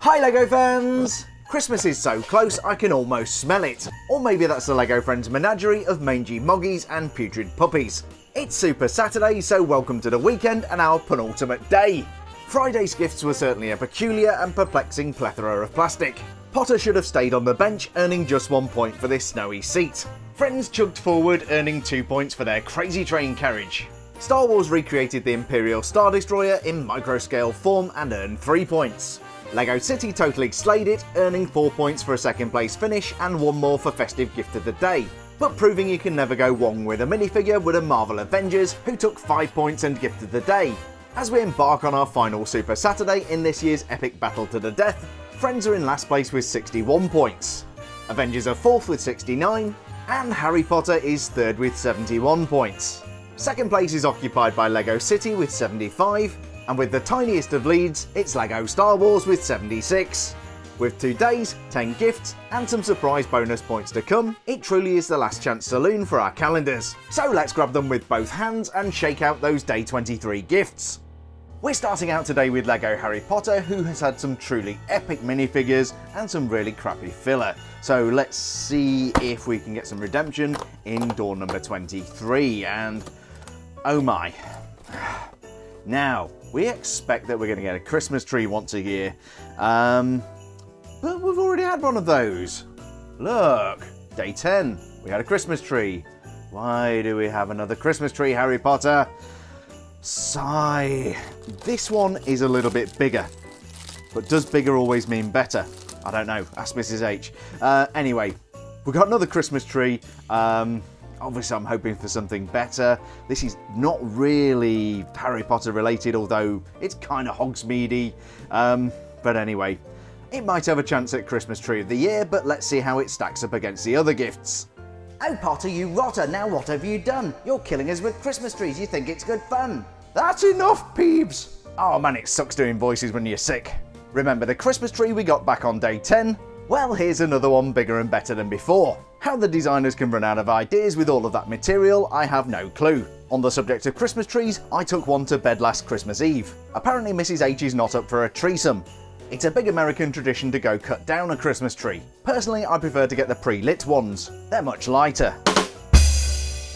Hi LEGO fans! Christmas is so close I can almost smell it. Or maybe that's the LEGO Friends menagerie of mangy moggies and putrid puppies. It's Super Saturday, so welcome to the weekend and our penultimate day. Friday's gifts were certainly a peculiar and perplexing plethora of plastic. Potter should have stayed on the bench, earning just 1 point for this snowy seat. Friends chugged forward, earning 2 points for their crazy train carriage. Star Wars recreated the Imperial Star Destroyer in microscale form and earned 3 points. LEGO City totally slayed it, earning 4 points for a second place finish and 1 more for festive gift of the day. But proving you can never go wrong with a minifigure were the Marvel Avengers, who took 5 points and gift of the day. As we embark on our final Super Saturday in this year's epic battle to the death, Friends are in last place with 61 points. Avengers are 4th with 69, and Harry Potter is 3rd with 71 points. Second place is occupied by LEGO City with 75, and with the tiniest of leads, it's LEGO Star Wars with 76. With 2 days, 10 gifts, and some surprise bonus points to come, it truly is the last chance saloon for our calendars. So let's grab them with both hands and shake out those day 23 gifts. We're starting out today with LEGO Harry Potter, who has had some truly epic minifigures and some really crappy filler. So let's see if we can get some redemption in door number 23, and oh my. Now, we expect that we're going to get a Christmas tree once a year, but we've already had one of those. Look, day 10, we had a Christmas tree. Why do we have another Christmas tree, Harry Potter? Sigh. This one is a little bit bigger, but does bigger always mean better? I don't know, ask Mrs. H. Anyway, we've got another Christmas tree. Obviously I'm hoping for something better. This is not really Harry Potter related, although it's kind of Hogsmeade-y. But anyway, it might have a chance at Christmas Tree of the Year, but let's see how it stacks up against the other gifts. Oh Potter, you rotter, now what have you done? You're killing us with Christmas trees, you think it's good fun. That's enough, Peebs! Oh man, it sucks doing voices when you're sick. Remember the Christmas tree we got back on day 10? Well, here's another one bigger and better than before. How the designers can run out of ideas with all of that material, I have no clue. On the subject of Christmas trees, I took one to bed last Christmas Eve. Apparently Mrs. H is not up for a treesome. It's a big American tradition to go cut down a Christmas tree. Personally, I prefer to get the pre-lit ones. They're much lighter.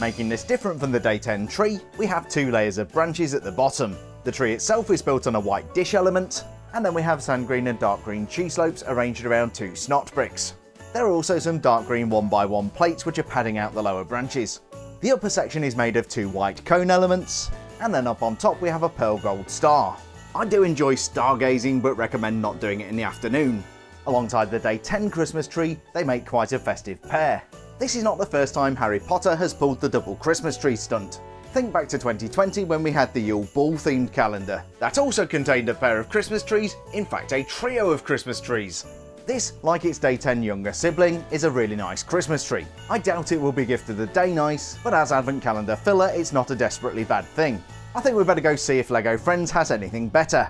Making this different from the day 10 tree, we have 2 layers of branches at the bottom. The tree itself is built on a white dish element, and then we have sand green and dark green cheese slopes arranged around 2 snot bricks. There are also some dark green 1x1 plates which are padding out the lower branches. The upper section is made of 2 white cone elements, and then up on top we have a pearl gold star. I do enjoy stargazing, but recommend not doing it in the afternoon. Alongside the day 10 Christmas tree, they make quite a festive pair. This is not the first time Harry Potter has pulled the double Christmas tree stunt. Think back to 2020 when we had the Yule Ball themed calendar. That also contained a pair of Christmas trees, in fact a trio of Christmas trees. This, like its day 10 younger sibling, is a really nice Christmas tree. I doubt it will be gift of the day nice, but as advent calendar filler it's not a desperately bad thing. I think we better go see if LEGO Friends has anything better.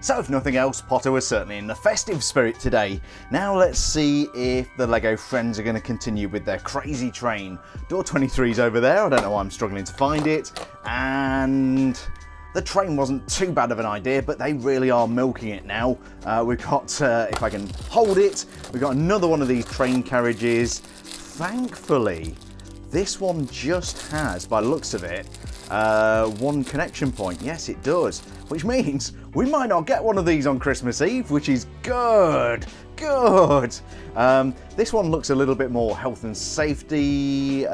So if nothing else, Potter was certainly in the festive spirit today. Now let's see if the LEGO Friends are going to continue with their crazy train. Door 23's over there, I don't know why I'm struggling to find it. And the train wasn't too bad of an idea, but they really are milking it now. We've got, if I can hold it, we've got another one of these train carriages. Thankfully, this one just has, by the looks of it, 1 connection point. Yes, it does. Which means we might not get one of these on Christmas Eve, which is good. Good. This one looks a little bit more health and safety.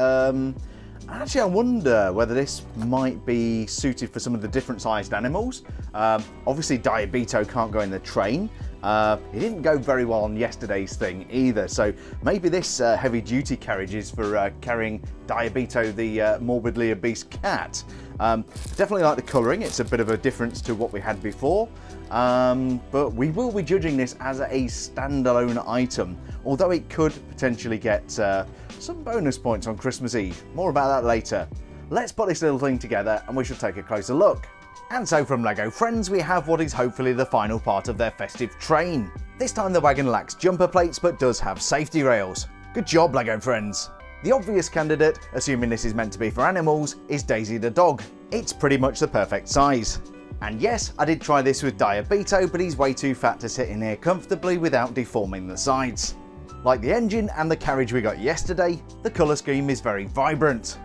Actually, I wonder whether this might be suited for some of the different sized animals. Obviously, Diabito can't go in the train. It didn't go very well on yesterday's thing either, so maybe this heavy duty carriage is for carrying Diabito, the morbidly obese cat. Definitely like the colouring, it's a bit of a difference to what we had before, but we will be judging this as a standalone item, although it could potentially get some bonus points on Christmas Eve. More about that later. Let's put this little thing together and we shall take a closer look. And so from LEGO Friends we have what is hopefully the final part of their festive train. This time the wagon lacks jumper plates but does have safety rails. Good job LEGO Friends. The obvious candidate, assuming this is meant to be for animals, is Daisy the dog. It's pretty much the perfect size. And yes, I did try this with Diabito, but he's way too fat to sit in here comfortably without deforming the sides. Like the engine and the carriage we got yesterday, the colour scheme is very vibrant.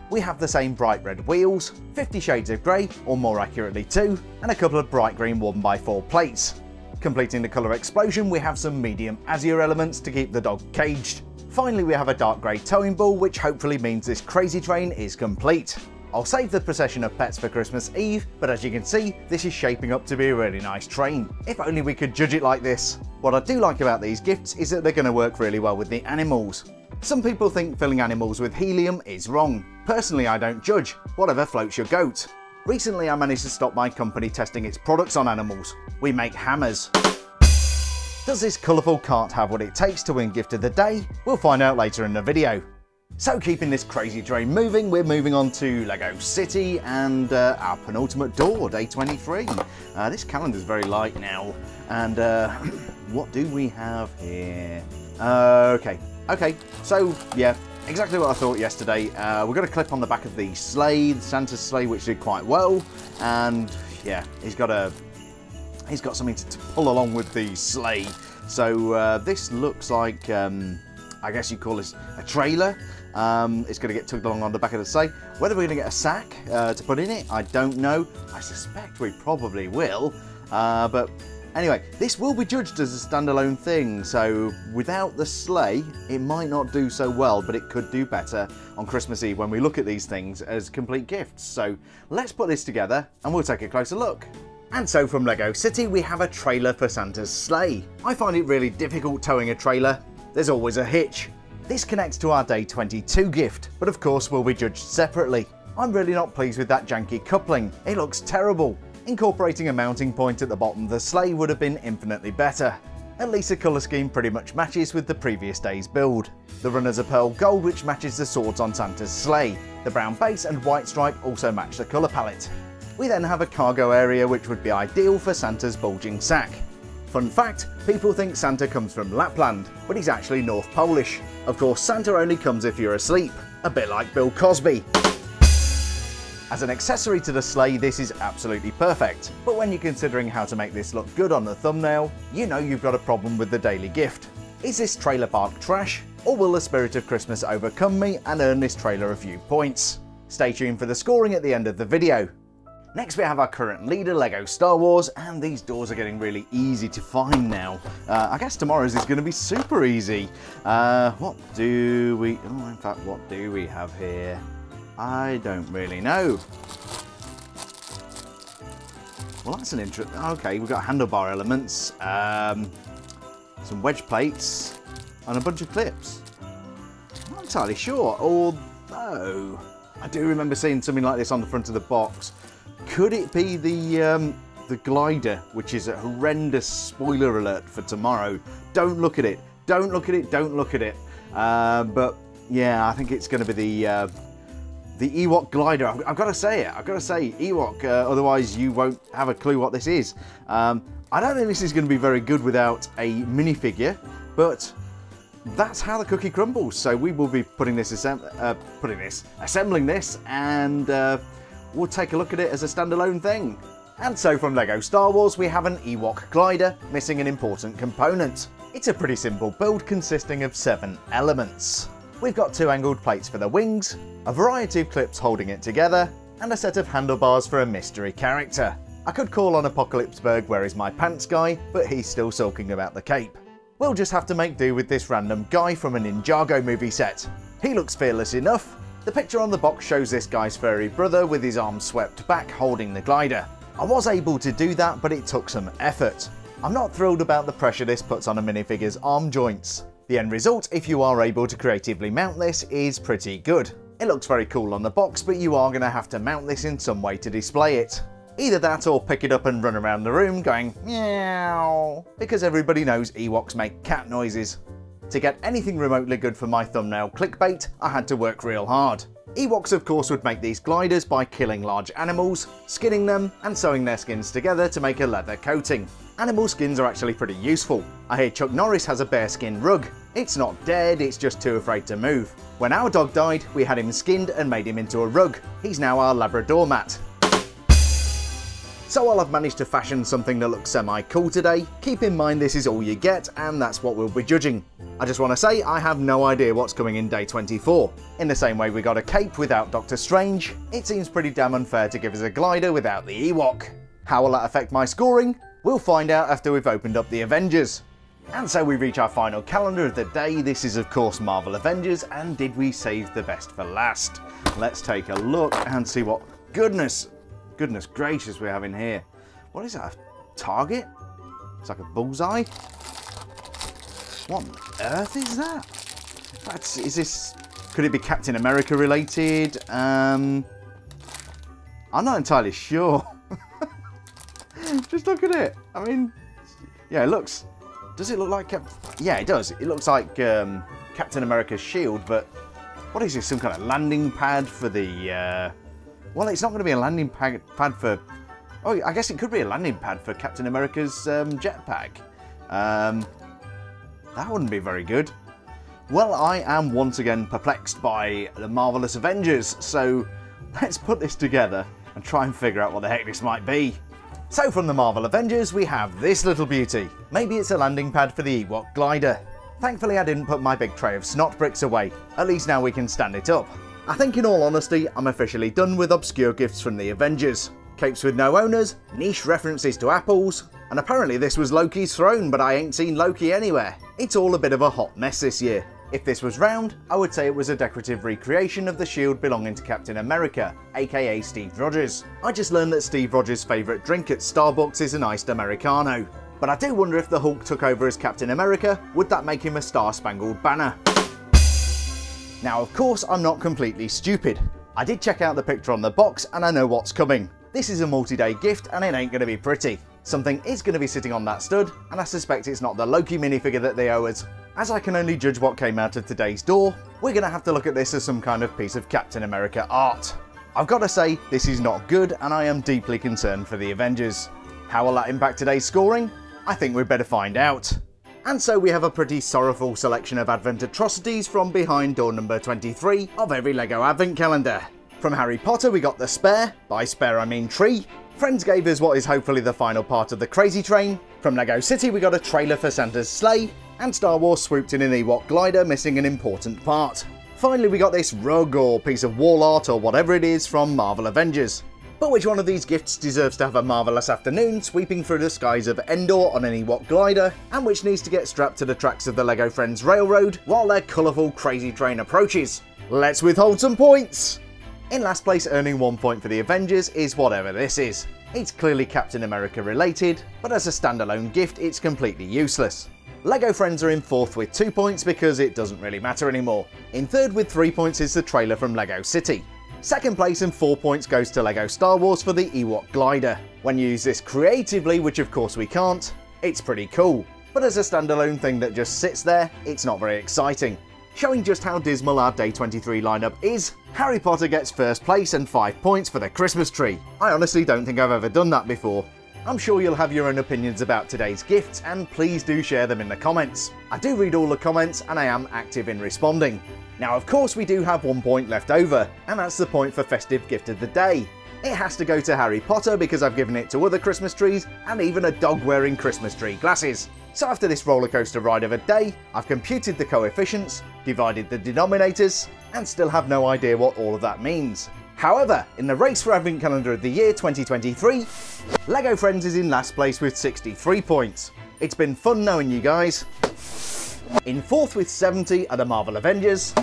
We have the same bright red wheels, 50 shades of grey, or more accurately 2, and a couple of bright green 1x4 plates. Completing the colour explosion, we have some medium azure elements to keep the dog caged. Finally, we have a dark grey towing ball, which hopefully means this crazy train is complete. I'll save the procession of pets for Christmas Eve, but as you can see, this is shaping up to be a really nice train. If only we could judge it like this. What I do like about these gifts is that they're going to work really well with the animals. Some people think filling animals with helium is wrong. Personally, I don't judge. Whatever floats your goat. Recently, I managed to stop my company testing its products on animals. We make hammers. Does this colourful cart have what it takes to win Gift of the Day? We'll find out later in the video. So keeping this crazy train moving, we're moving on to Lego City and our penultimate door, day 23. This calendar's very light now. And what do we have here? Okay, so yeah, exactly what I thought yesterday. We've got a clip on the back of the sleigh, the Santa's sleigh, which did quite well. And yeah, he's got something to pull along with the sleigh. So this looks like, I guess you call this a trailer. It's going to get tugged along on the back of the sleigh. Whether we're going to get a sack to put in it, I don't know. I suspect we probably will. But anyway, this will be judged as a standalone thing. So without the sleigh, it might not do so well, but it could do better on Christmas Eve when we look at these things as complete gifts. So let's put this together and we'll take a closer look. And so from Lego City, we have a trailer for Santa's sleigh. I find it really difficult towing a trailer. There's always a hitch. This connects to our day 22 gift, but of course will be judged separately. I'm really not pleased with that janky coupling. It looks terrible. Incorporating a mounting point at the bottom of the sleigh would have been infinitely better. At least the colour scheme pretty much matches with the previous day's build. The runners are pearl gold, which matches the swords on Santa's sleigh. The brown base and white stripe also match the colour palette. We then have a cargo area which would be ideal for Santa's bulging sack. Fun fact, people think Santa comes from Lapland, but he's actually North Polish. Of course, Santa only comes if you're asleep, a bit like Bill Cosby. As an accessory to the sleigh, this is absolutely perfect, but when you're considering how to make this look good on the thumbnail, you know you've got a problem with the daily gift. Is this trailer park trash, or will the spirit of Christmas overcome me and earn this trailer a few points? Stay tuned for the scoring at the end of the video. Next we have our current leader, Lego Star Wars, and these doors are getting really easy to find now. I guess tomorrow's is going to be super easy. What do we have here? I don't really know. Well, that's an interesting. Okay, we've got handlebar elements, some wedge plates, and a bunch of clips. I'm not entirely sure, although I do remember seeing something like this on the front of the box. Could it be the glider, which is a horrendous spoiler alert for tomorrow? Don't look at it. Don't look at it. Don't look at it. But yeah, I think it's going to be the Ewok glider. I've got to say it. I've got to say Ewok. Otherwise, you won't have a clue what this is. I don't think this is going to be very good without a minifigure, but that's how the cookie crumbles. So we will be assembling this, and we'll take a look at it as a standalone thing. And so from Lego Star Wars, we have an Ewok glider, missing an important component. It's a pretty simple build consisting of 7 elements. We've got 2 angled plates for the wings, a variety of clips holding it together, and a set of handlebars for a mystery character. I could call on Apocalypseburg Where Is My Pants guy, but he's still sulking about the cape. We'll just have to make do with this random guy from a Ninjago movie set. He looks fearless enough. The picture on the box shows this guy's furry brother with his arms swept back holding the glider. I was able to do that, but it took some effort. I'm not thrilled about the pressure this puts on a minifigure's arm joints. The end result, if you are able to creatively mount this, is pretty good. It looks very cool on the box, but you are going to have to mount this in some way to display it. Either that or pick it up and run around the room going meow, because everybody knows Ewoks make cat noises. To get anything remotely good for my thumbnail clickbait, I had to work real hard. Ewoks of course would make these gliders by killing large animals, skinning them, and sewing their skins together to make a leather coating. Animal skins are actually pretty useful. I hear Chuck Norris has a bearskin rug. It's not dead, it's just too afraid to move. When our dog died, we had him skinned and made him into a rug. He's now our Labrador mat. So while I've managed to fashion something that looks semi-cool today, keep in mind this is all you get and that's what we'll be judging. I just want to say I have no idea what's coming in day 24. In the same way we got a cape without Doctor Strange, it seems pretty damn unfair to give us a glider without the Ewok. How will that affect my scoring? We'll find out after we've opened up the Avengers. And so we reach our final calendar of the day. This is of course Marvel Avengers, and did we save the best for last? Let's take a look and see what goodness gracious we have in here. What is that, a target? It's like a bullseye. What on earth is that? Could it be Captain America related? I'm not entirely sure. Just look at it. I mean, yeah, does it look like yeah, it does. It looks like Captain America's shield, but what is this, some kind of landing pad for the, well, it's not going to be a landing pad for, oh, I guess it could be a landing pad for Captain America's jetpack. That wouldn't be very good. Well, I am once again perplexed by the Marvelous Avengers, so let's put this together and try and figure out what the heck this might be. So from the Marvel Avengers, we have this little beauty. Maybe it's a landing pad for the Ewok glider. Thankfully I didn't put my big tray of snot bricks away. At least now we can stand it up. I think in all honesty, I'm officially done with obscure gifts from the Avengers. Capes with no owners, niche references to apples, and apparently this was Loki's throne, but I ain't seen Loki anywhere. It's all a bit of a hot mess this year. If this was round, I would say it was a decorative recreation of the shield belonging to Captain America, aka Steve Rogers. I just learned that Steve Rogers' favourite drink at Starbucks is an iced Americano. But I do wonder if the Hulk took over as Captain America, would that make him a Star-Spangled Banner? Now of course I'm not completely stupid. I did check out the picture on the box and I know what's coming. This is a multi-day gift and it ain't going to be pretty. Something is going to be sitting on that stud, and I suspect it's not the Loki minifigure that they owe us. As I can only judge what came out of today's door, we're going to have to look at this as some kind of piece of Captain America art. I've got to say, this is not good and I am deeply concerned for the Avengers. How will that impact today's scoring? I think we'd better find out. And so we have a pretty sorrowful selection of Advent atrocities from behind door number 23 of every LEGO Advent calendar. From Harry Potter we got the spare, by spare I mean tree. Friends gave us what is hopefully the final part of the Crazy Train. From LEGO City we got a trailer for Santa's sleigh. And Star Wars swooped in an Ewok glider missing an important part. Finally we got this rug or piece of wall art or whatever it is from Marvel Avengers. But which one of these gifts deserves to have a marvellous afternoon sweeping through the skies of Endor on an Ewok glider, and which needs to get strapped to the tracks of the LEGO Friends Railroad while their colourful Crazy Train approaches? Let's withhold some points! In last place, earning 1 point for the Avengers, is whatever this is. It's clearly Captain America related, but as a standalone gift it's completely useless. LEGO Friends are in 4th with 2 points because it doesn't really matter anymore. In 3rd with 3 points is the trailer from LEGO City. 2nd place and 4 points goes to LEGO Star Wars for the Ewok glider. When you use this creatively, which of course we can't, it's pretty cool. But as a standalone thing that just sits there, it's not very exciting. Showing just how dismal our Day 23 lineup is, Harry Potter gets 1st place and 5 points for the Christmas tree. I honestly don't think I've ever done that before. I'm sure you'll have your own opinions about today's gifts, and please do share them in the comments. I do read all the comments and I am active in responding. Now of course we do have 1 point left over, and that's the point for Festive Gift of the Day. It has to go to Harry Potter because I've given it to other Christmas trees and even a dog wearing Christmas tree glasses. So after this rollercoaster ride of a day, I've computed the coefficients, divided the denominators, and still have no idea what all of that means. However, in the race for Advent Calendar of the Year 2023, LEGO Friends is in last place with 63 points. It's been fun knowing you guys. In 4th with 70 are the Marvel Avengers.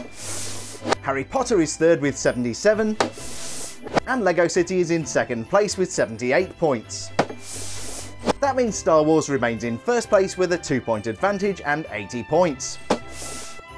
Harry Potter is 3rd with 77. And LEGO City is in 2nd place with 78 points. That means Star Wars remains in 1st place with a 2-point advantage and 80 points.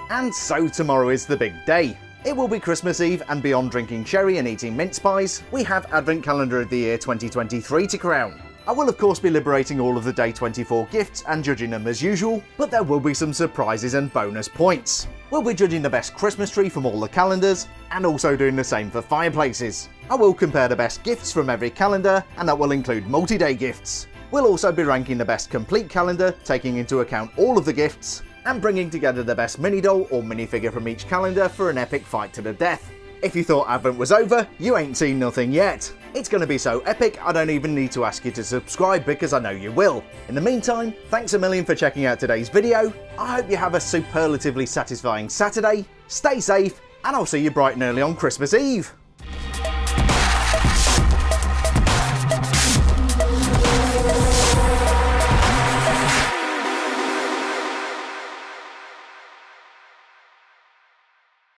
And so tomorrow is the big day. It will be Christmas Eve, and beyond drinking sherry and eating mince pies, we have Advent Calendar of the Year 2023 to crown. I will of course be liberating all of the Day 24 gifts and judging them as usual, but there will be some surprises and bonus points. We'll be judging the best Christmas tree from all the calendars, and also doing the same for fireplaces. I will compare the best gifts from every calendar, and that will include multi-day gifts. We'll also be ranking the best complete calendar, taking into account all of the gifts, and bringing together the best mini doll or minifigure from each calendar for an epic fight to the death. If you thought Advent was over, you ain't seen nothing yet. It's going to be so epic, I don't even need to ask you to subscribe because I know you will. In the meantime, thanks a million for checking out today's video. I hope you have a superlatively satisfying Saturday, stay safe, and I'll see you bright and early on Christmas Eve.